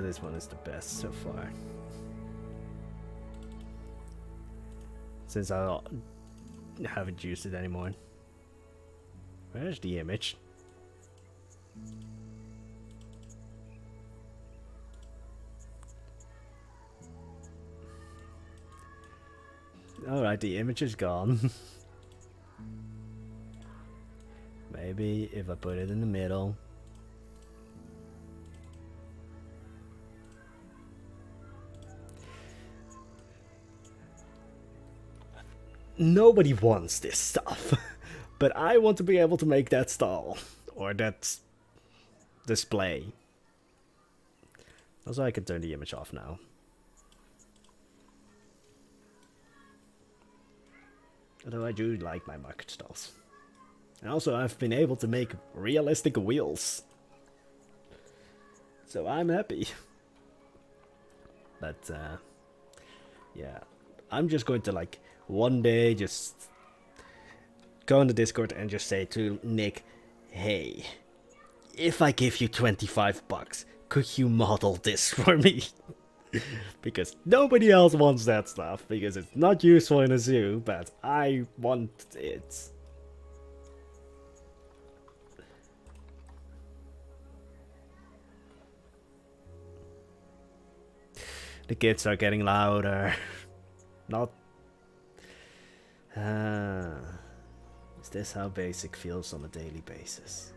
This one is the best so far. Since I haven't used it anymore. Where's the image? Alright, the image is gone. Maybe if I put it in the middle. Nobody wants this stuff. But I want to be able to make that stall. Or that display. Also, I can turn the image off now. Although I do like my market stalls. And also, I've been able to make realistic wheels. So I'm happy. But, yeah. I'm just going to, like, one day just go on the Discord and just say to Nick, hey, if I give you 25 bucks, could you model this for me? Because nobody else wants that stuff, because it's not useful in a zoo, but I want it. The kids are getting louder. Not... is this how basic feels on a daily basis?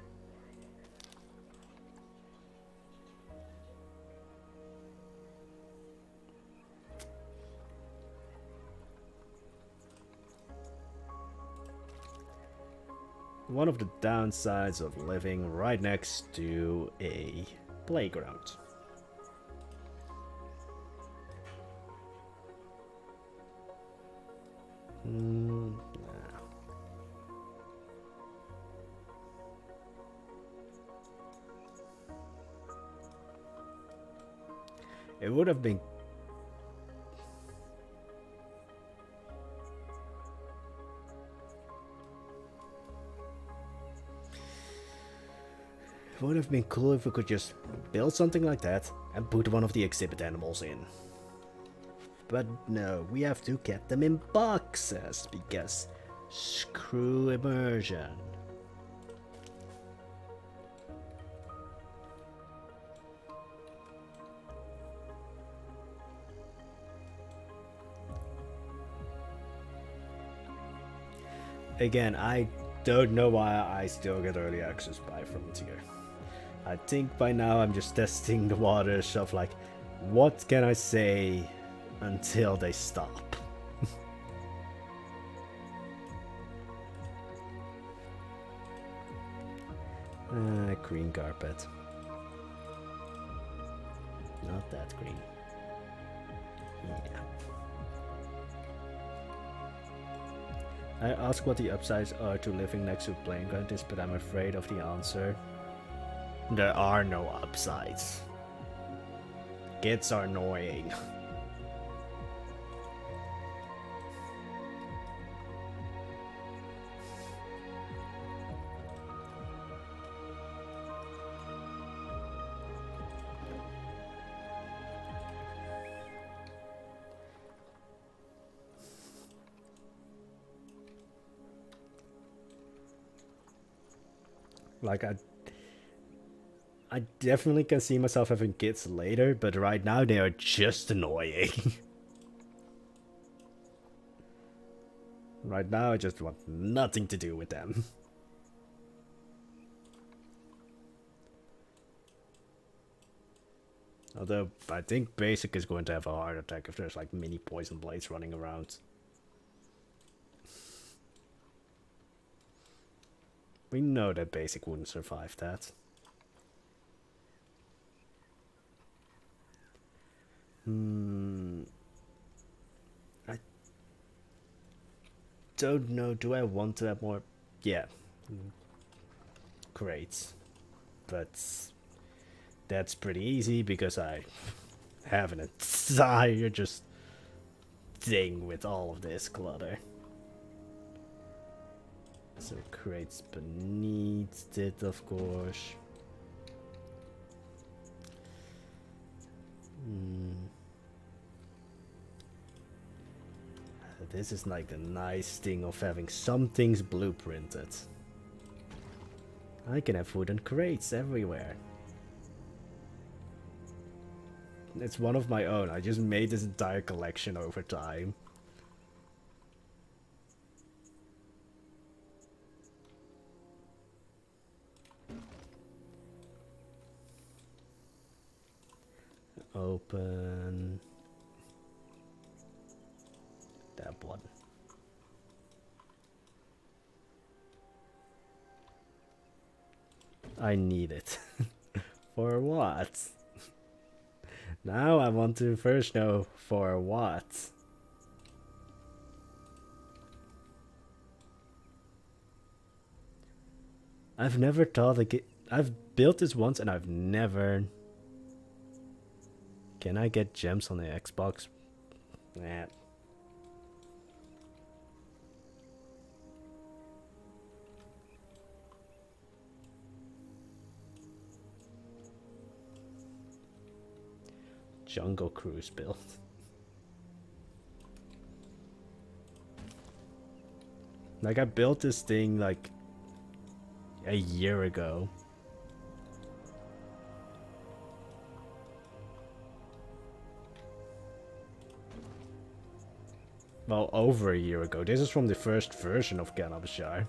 One of the downsides of living right next to a playground. Nah. It would have been... It would have been cool if we could just build something like that and put one of the exhibit animals in. But no, we have to get them in boxes because screw immersion. Again, I don't know why I still get early access buy from tier. I think by now I'm just testing the waters of like, what can I say until they stop? Green carpet. Not that green. Yeah. I ask what the upsides are to living next to playing grounds, but I'm afraid of the answer. There are no upsides. Kids are annoying. Like I definitely can see myself having kids later, but right now they are just annoying. Right now I just want nothing to do with them. Although I think Basic is going to have a heart attack if there's like mini Poisonblades running around. We know that Basic wouldn't survive that. I don't know. Do I want to have more? Yeah. Great. But that's pretty easy because I have an entire just thing with all of this clutter. So crates beneath it, of course. This is like the nice thing of having some things blueprinted. I can have wooden crates everywhere. It's one of my own. I just made this entire collection over time. Open that one. I need it. For what? Now I want to first know for what. I've never thought I've built this once and I've never. Can I get gems on the Xbox? Nah. Jungle Cruise build. Like I built this thing like a year ago. Well, over a year ago. This is from the first version of al-Bashar.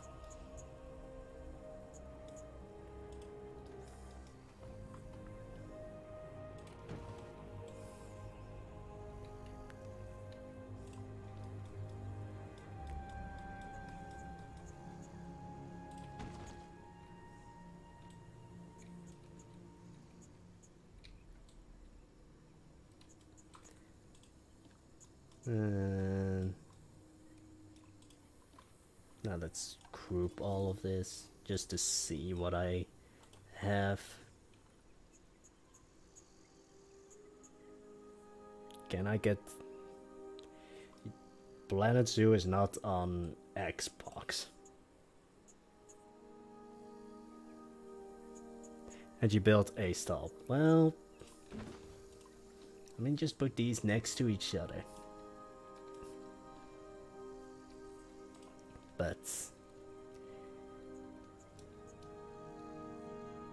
Now let's group all of this just to see what I have. Can I get... Planet Zoo is not on Xbox. And you built a stall. Well, I mean, just put these next to each other. But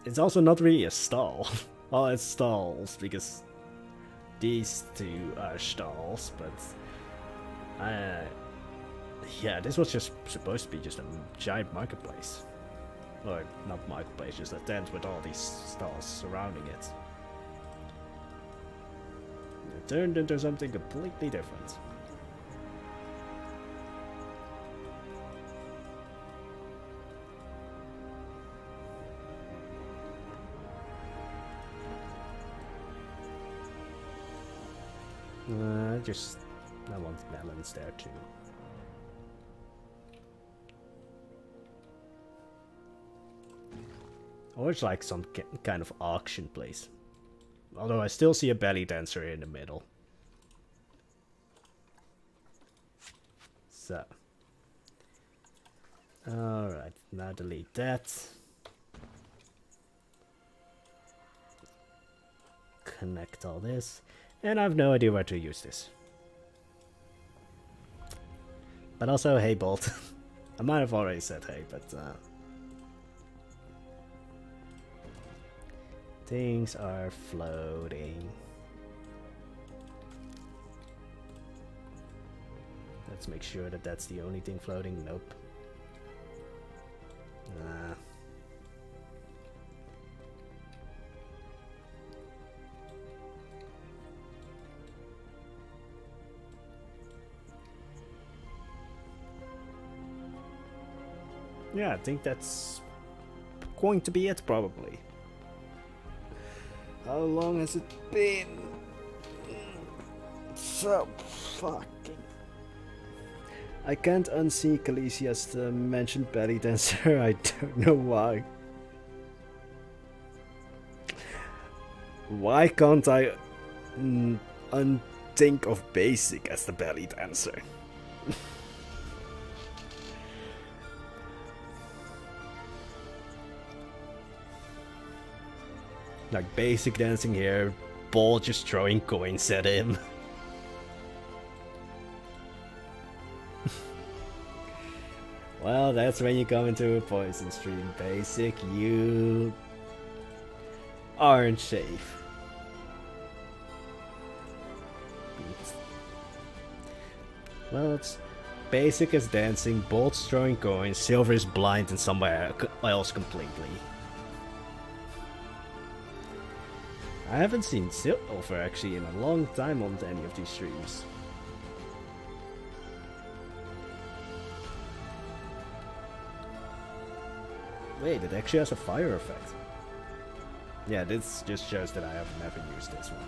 it's also not really a stall. Well, it's stalls because these two are stalls, but yeah, this was just supposed to be just a giant marketplace. Or not marketplace, just a tent with all these stalls surrounding it. It turned into something completely different. I want melons there too. Or it's like some kind of auction place. Although I still see a belly dancer in the middle. So. Alright, now delete that. Connect all this. And I have no idea where to use this. But also, hey Bolt. I might have already said hey, but things are floating. Let's make sure that that's the only thing floating. Nope. Yeah, I think that's going to be it, probably. How long has it been? So fucking... I can't unsee Calicia's mentioned belly dancer. I don't know why. Why can't I unthink of Basic as the belly dancer? Like Basic dancing here, Ball just throwing coins at him. Well, that's when you come into a poison stream, Basic. You aren't safe. Well, it's Basic is dancing, Bolt's throwing coins, Silver is blind and somewhere else completely. I haven't seen Silver actually in a long time on any of these streams. Wait, it actually has a fire effect. Yeah, this just shows that I have never used this one.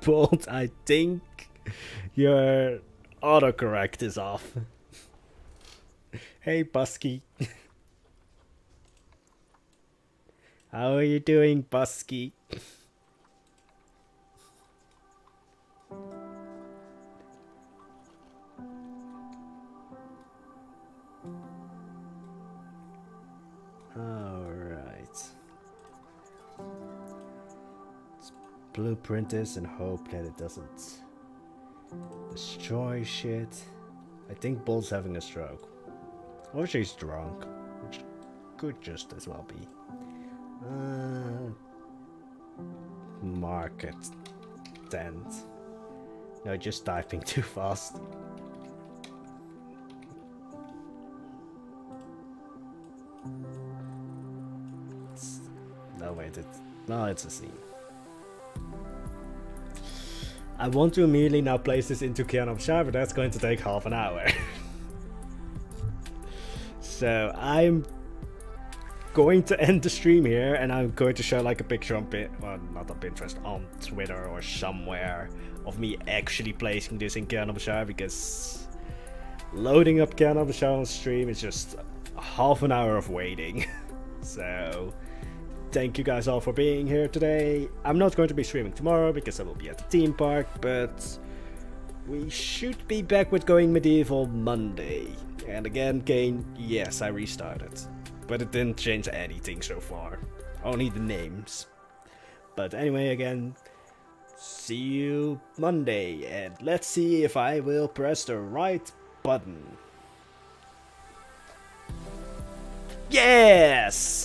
Bolt, I think your autocorrect is off. Hey, Busky. How are you doing, Busky? Alright. Let's blueprint this and hope that it doesn't destroy shit. I think Bolt's having a stroke. Or she's drunk, which could just as well be. Market tent. No, just typing too fast. No, wait, it's a scene. I want to immediately now place this into al-Bashar, but that's going to take half an hour. So I'm going to end the stream here, and I'm going to show like a picture on well, not on Pinterest, on Twitter or somewhere of me actually placing this in al-Bashar, because loading up al-Bashar on stream is just half an hour of waiting. So thank you guys all for being here today. I'm not going to be streaming tomorrow because I will be at the theme park, but we should be back with Going Medieval Monday. And again, Kane, yes, I restarted. But it didn't change anything so far. Only the names. But anyway, again, see you Monday. And let's see if I will press the right button. Yes!